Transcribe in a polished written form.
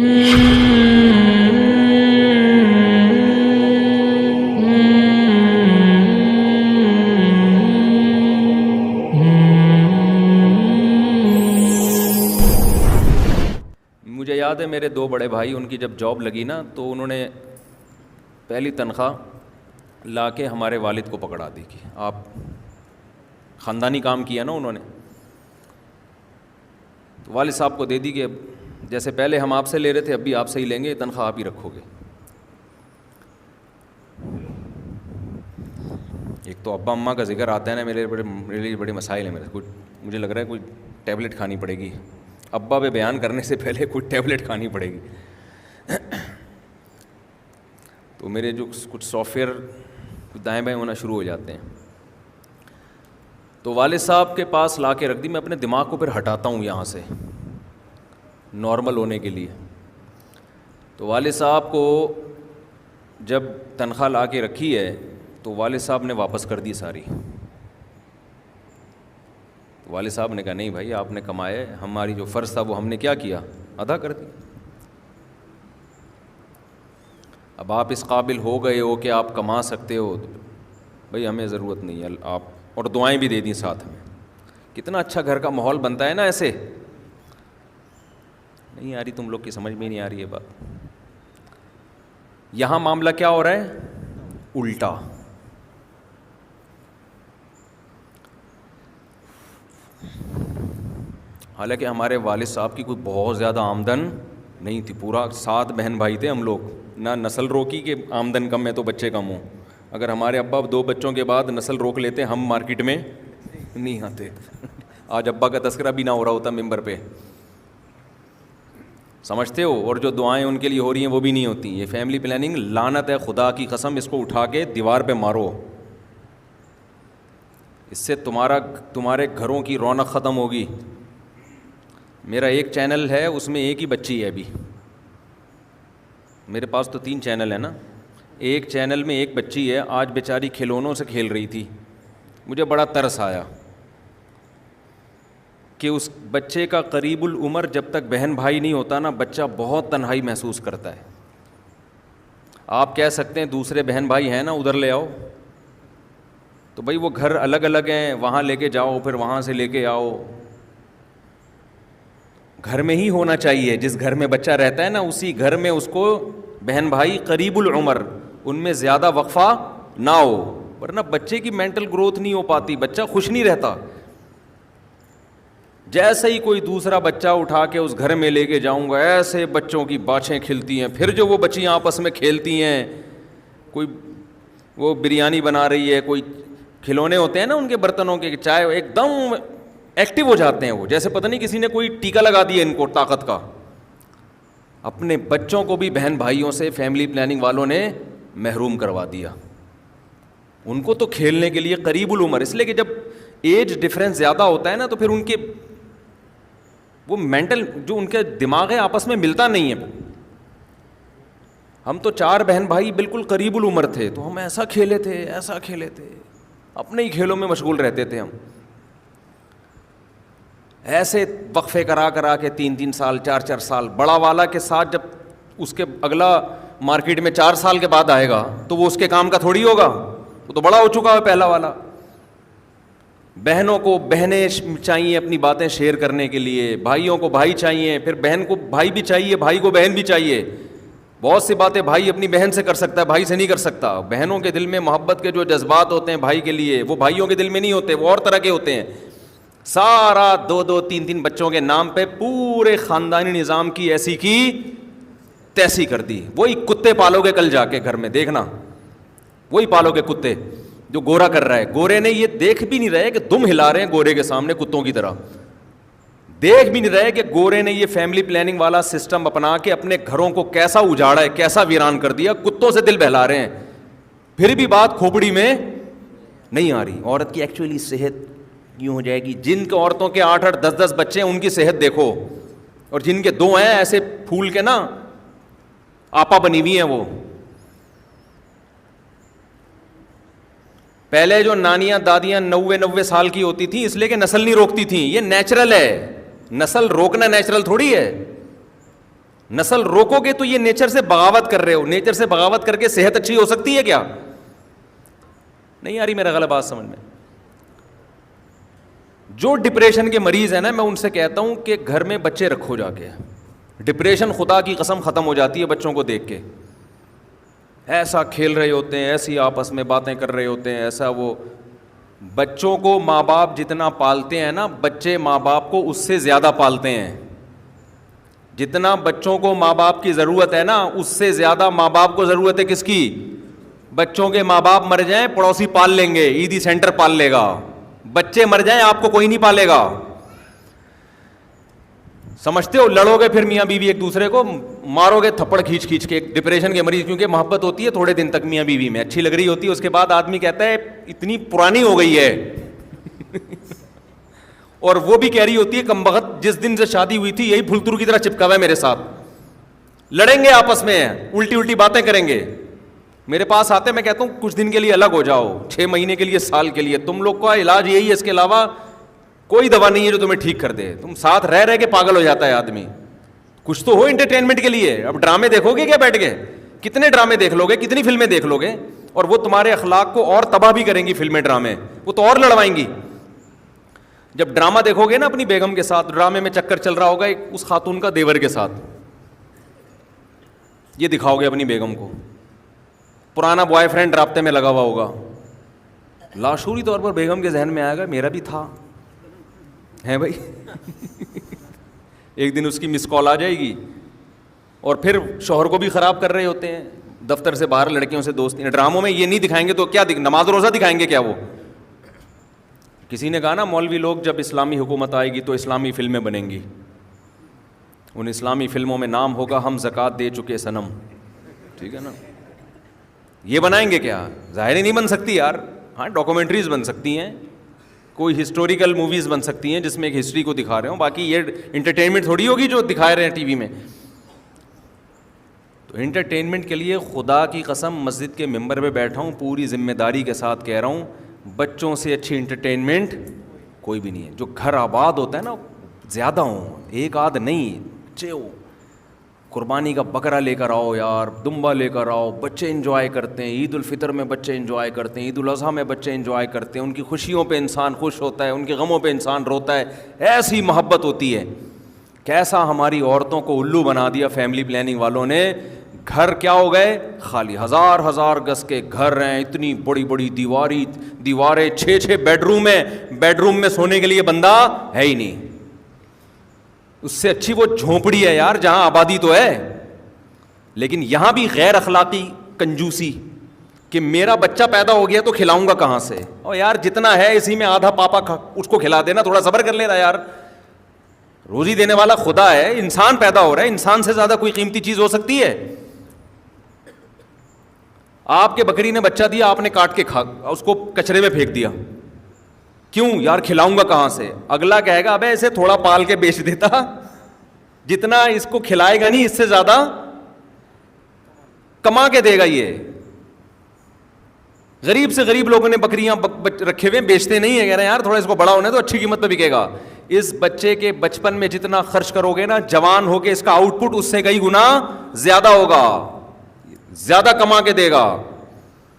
مجھے یاد ہے میرے دو بڑے بھائی، ان کی جب جاب لگی نا تو انہوں نے پہلی تنخواہ لا کے ہمارے والد کو پکڑا دی کہ آپ خاندانی کام کیا نا انہوں نے، تو والد صاحب کو دے دی کہ جیسے پہلے ہم آپ سے لے رہے تھے اب بھی آپ سے ہی لیں گے، تنخواہ آپ ہی رکھو گے۔ ایک تو ابا اماں کا ذکر آتا ہے نا، میرے لیے بڑے مسائل ہیں، مجھے لگ رہا ہے کوئی ٹیبلٹ کھانی پڑے گی، ابا پہ بیان کرنے سے پہلے کوئی ٹیبلٹ کھانی پڑے گی۔ تو میرے جو کچھ سافٹ ویئر دائیں بائیں ہونا شروع ہو جاتے ہیں، تو والد صاحب کے پاس لا کے رکھ دی، میں اپنے دماغ کو پھر ہٹاتا ہوں یہاں سے نارمل ہونے کے لیے۔ تو والد صاحب کو جب تنخواہ لا کے رکھی ہے تو والد صاحب نے واپس کر دی ساری۔ تو والد صاحب نے کہا نہیں بھائی آپ نے کمایا ہے، ہماری جو فرض تھا وہ ہم نے کیا کیا، ادا کر دی۔ اب آپ اس قابل ہو گئے ہو کہ آپ کما سکتے ہو، بھائی ہمیں ضرورت نہیں ہے آپ، اور دعائیں بھی دے دیں ساتھ میں۔ کتنا اچھا گھر کا ماحول بنتا ہے نا ایسے۔ نہیں آ رہی تم لوگ کی سمجھ میں نہیں آ رہی ہے بات۔ یہاں معاملہ کیا ہو رہا ہے، الٹا۔ حالانکہ ہمارے والد صاحب کی کوئی بہت زیادہ آمدن نہیں تھی، پورا 7 بہن بھائی تھے ہم لوگ، نہ نسل روکی کہ آمدن کم ہے تو بچے کم ہوں۔ اگر ہمارے ابا 2 بچوں کے بعد نسل روک لیتے ہم مارکیٹ میں نہیں آتے، آج ابا کا تذکرہ بھی نہ ہو رہا ہوتا ممبر پہ، سمجھتے ہو؟ اور جو دعائیں ان کے لیے ہو رہی ہیں وہ بھی نہیں ہوتی۔ یہ فیملی پلاننگ لعنت ہے، خدا کی قسم، اس کو اٹھا کے دیوار پہ مارو، اس سے تمہارے گھروں کی رونق ختم ہوگی۔ میرا ایک چینل ہے اس میں ایک ہی بچی ہے ابھی، میرے پاس تو 3 چینل ہیں نا، ایک چینل میں ایک بچی ہے، آج بیچاری کھلونوں سے کھیل رہی تھی، مجھے بڑا ترس آیا کہ اس بچے کا قریب العمر جب تک بہن بھائی نہیں ہوتا نا، بچہ بہت تنہائی محسوس کرتا ہے۔ آپ کہہ سکتے ہیں دوسرے بہن بھائی ہیں نا ادھر لے آؤ، تو بھائی وہ گھر الگ الگ ہیں، وہاں لے کے جاؤ پھر وہاں سے لے کے آؤ۔ گھر میں ہی ہونا چاہیے، جس گھر میں بچہ رہتا ہے نا اسی گھر میں اس کو بہن بھائی قریب العمر، ان میں زیادہ وقفہ نہ ہو، ورنہ بچے کی مینٹل گروتھ نہیں ہو پاتی، بچہ خوش نہیں رہتا۔ جیسے ہی کوئی دوسرا بچہ اٹھا کے اس گھر میں لے کے جاؤں گا، ایسے بچوں کی باچھیں کھلتی ہیں، پھر جو وہ بچیاں آپس میں کھیلتی ہیں، کوئی وہ بریانی بنا رہی ہے، کوئی کھلونے ہوتے ہیں نا ان کے برتنوں کے، چائے ایک دم ایکٹیو ہو جاتے ہیں وہ، جیسے پتہ نہیں کسی نے کوئی ٹیکا لگا دیا ان کو طاقت کا۔ اپنے بچوں کو بھی بہن بھائیوں سے فیملی پلاننگ والوں نے محروم کروا دیا، ان کو تو کھیلنے کے لیے قریب العمر، اس لیے کہ جب ایج ڈفرینس زیادہ ہوتا ہے نا تو پھر ان کے وہ مینٹل جو ان کے دماغ ہے آپس میں ملتا نہیں ہے۔ ہم تو 4 بہن بھائی بالکل قریب العمر تھے تو ہم ایسا کھیلے تھے، اپنے ہی کھیلوں میں مشغول رہتے تھے ہم، ایسے وقفے کرا کے 3 سال 4 سال، بڑا والا کے ساتھ جب اس کے اگلا مارکیٹ میں 4 سال کے بعد آئے گا تو وہ اس کے کام کا تھوڑی ہوگا، وہ تو بڑا ہو چکا ہے پہلا والا۔ بہنوں کو بہنیں چاہیے اپنی باتیں شیئر کرنے کے لیے، بھائیوں کو بھائی چاہیے، پھر بہن کو بھائی بھی چاہیے، بھائی کو بہن بھی چاہیے۔ بہت سی باتیں بھائی اپنی بہن سے کر سکتا ہے، بھائی سے نہیں کر سکتا۔ بہنوں کے دل میں محبت کے جو جذبات ہوتے ہیں بھائی کے لیے، وہ بھائیوں کے دل میں نہیں ہوتے، وہ اور طرح کے ہوتے ہیں۔ سارا 2 3 بچوں کے نام پہ پورے خاندانی نظام کی ایسی کی تیسی کر دی۔ وہی کتے پالو گے کل جا کے گھر میں، دیکھنا وہی پالو گے کتے جو گورا کر رہا ہے۔ گورے نے یہ دیکھ بھی نہیں رہے کہ دم ہلا رہے ہیں گورے کے سامنے کتوں کی طرح، دیکھ بھی نہیں رہے کہ گورے نے یہ فیملی پلاننگ والا سسٹم اپنا کے اپنے گھروں کو کیسا اجاڑا ہے، کیسا ویران کر دیا، کتوں سے دل بہلا رہے ہیں، پھر بھی بات کھوپڑی میں نہیں آ رہی۔ عورت کی ایکچولی صحت یوں ہو جائے گی، جن کے عورتوں کے 8 10 بچے ہیں ان کی صحت دیکھو، اور جن کے 2 ہیں ایسے پھول کے نا آپا بنی ہوئی ہیں وہ۔ پہلے جو نانیاں دادیاں 90 سال کی ہوتی تھیں اس لیے کہ نسل نہیں روکتی تھیں، یہ نیچرل ہے، نسل روکنا نیچرل تھوڑی ہے۔ نسل روکو گے تو یہ نیچر سے بغاوت کر رہے ہو. نیچر سے بغاوت کر کے صحت اچھی ہو سکتی ہے کیا؟ نہیں آ رہی میرا غلط بات سمجھ میں. جو ڈپریشن کے مریض ہیں نا, میں ان سے کہتا ہوں کہ گھر میں بچے رکھو جا کے. ڈپریشن خدا کی قسم ختم ہو جاتی ہے بچوں کو دیکھ کے. ایسا کھیل رہے ہوتے ہیں, ایسی آپس میں باتیں کر رہے ہوتے ہیں, ایسا وہ. بچوں کو ماں باپ جتنا پالتے ہیں نا, بچے ماں باپ کو اس سے زیادہ پالتے ہیں. جتنا بچوں کو ماں باپ کی ضرورت ہے نا, اس سے زیادہ ماں باپ کو ضرورت ہے کس کی؟ بچوں کے ماں باپ مر جائیں پڑوسی پال لیں گے, عیدی سینٹر پال لے گا. بچے مر جائیں آپ کو کوئی نہیں پالے گا. سمجھتے ہو؟ لڑو گے پھر میاں بیوی ایک دوسرے کو مارو گے تھپڑ کھینچ کھینچ کے. ڈپریشن کے مریض, کیونکہ محبت ہوتی ہے تھوڑے دن تک میاں بیوی میں, اچھی لگ رہی ہوتی ہے, اس کے بعد آدمی کہتا ہے اتنی پرانی ہو گئی ہے. اور وہ بھی کہہ رہی ہوتی ہے کمبخت جس دن سے شادی ہوئی تھی یہی پھلترو کی طرح چپکا ہوا ہے میرے ساتھ. لڑیں گے آپس میں, الٹی الٹی باتیں کریں گے. میرے پاس آتے میں کہتا ہوں کچھ دن کے لیے الگ ہو جاؤ, 6 مہینے کے لیے, سال کے لیے. تم لوگ کا علاج یہی ہے, اس کے علاوہ کوئی دوا نہیں ہے جو تمہیں ٹھیک کر دے. تم ساتھ رہ رہ کے پاگل ہو جاتا ہے آدمی. کچھ تو ہو انٹرٹینمنٹ کے لیے. اب ڈرامے دیکھو گے کیا بیٹھ کے؟ کتنے ڈرامے دیکھ لو گے, کتنی فلمیں دیکھ لو گے, اور وہ تمہارے اخلاق کو اور تباہ بھی کریں گی. فلمیں ڈرامے وہ تو اور لڑوائیں گی. جب ڈرامہ دیکھو گے نا اپنی بیگم کے ساتھ, ڈرامے میں چکر چل رہا ہوگا ایک اس خاتون کا دیور کے ساتھ, یہ دکھاؤ گے اپنی بیگم کو. پرانا بوائے فرینڈ رابطے میں لگا ہوا ہوگا, لاشعوری طور پر بیگم کے ذہن میں آئے گا میرا بھی تھا ہے بھائی. ایک دن اس کی مس کال آ جائے گی, اور پھر شوہر کو بھی خراب کر رہے ہوتے ہیں, دفتر سے باہر لڑکیوں سے دوستی. ڈراموں میں یہ نہیں دکھائیں گے تو کیا نماز روزہ دکھائیں گے کیا وہ؟ کسی نے کہا نا مولوی لوگ جب اسلامی حکومت آئے گی تو اسلامی فلمیں بنیں گی. ان اسلامی فلموں میں نام ہوگا ہم زکوٰۃ دے چکے صنم. ٹھیک ہے نا, یہ بنائیں گے کیا؟ ظاہر ہی نہیں بن سکتی یار. ہاں ڈاکومنٹریز بن سکتی ہیں, کوئی ہسٹوریکل موویز بن سکتی ہیں جس میں ایک ہسٹری کو دکھا رہے ہوں, باقی یہ انٹرٹینمنٹ تھوڑی ہوگی جو دکھا رہے ہیں ٹی وی میں. تو انٹرٹینمنٹ کے لیے خدا کی قسم مسجد کے ممبر پہ بیٹھا ہوں, پوری ذمہ داری کے ساتھ کہہ رہا ہوں, بچوں سے اچھی انٹرٹینمنٹ کوئی بھی نہیں ہے. جو گھر آباد ہوتا ہے نا, زیادہ ہوں, ایک آدھ نہیں, بچے ہو, قربانی کا بکرا لے کر آؤ یار, دمبا لے کر آؤ, بچے انجوائے کرتے ہیں. عید الفطر میں بچے انجوائے کرتے ہیں, عید الاضحیٰ میں بچے انجوائے کرتے ہیں. ان کی خوشیوں پہ انسان خوش ہوتا ہے, ان کے غموں پہ انسان روتا ہے. ایسی محبت ہوتی ہے. کیسا ہماری عورتوں کو الو بنا دیا فیملی پلاننگ والوں نے. گھر کیا ہو گئے؟ خالی. ہزار گز کے گھر ہیں, اتنی بڑی بڑی دیواریں, 6 بیڈ روم ہیں, بیڈ روم میں سونے کے لیے بندہ ہے ہی نہیں. اس سے اچھی وہ جھونپڑی ہے یار جہاں آبادی تو ہے. لیکن یہاں بھی غیر اخلاقی کنجوسی کہ میرا بچہ پیدا ہو گیا تو کھلاؤں گا کہاں سے؟ اور یار جتنا ہے اسی میں آدھا پاپا اس کو کھلا دینا, تھوڑا صبر کر لینا یار. روزی دینے والا خدا ہے, انسان پیدا ہو رہا ہے, انسان سے زیادہ کوئی قیمتی چیز ہو سکتی ہے؟ آپ کے بکری نے بچہ دیا, آپ نے کاٹ کے اس کو کچرے میں پھینک دیا. کیوں یار؟ کھلاؤں گا کہاں سے؟ اگلا کہے گا ابے اسے تھوڑا پال کے بیچ دیتا, جتنا اس کو کھلائے گا نہیں اس سے زیادہ کما کے دے گا. یہ غریب سے غریب لوگوں نے بکریاں رکھے ہوئے, بیچتے نہیں ہیں, کہہ رہے ہیں یار تھوڑا اس کو بڑا ہونے تو اچھی قیمت پہ بکے گا. اس بچے کے بچپن میں جتنا خرچ کرو گے نا, جوان ہو کے اس کا آؤٹ پٹ اس سے کئی گنا زیادہ ہوگا, زیادہ کما کے دے گا.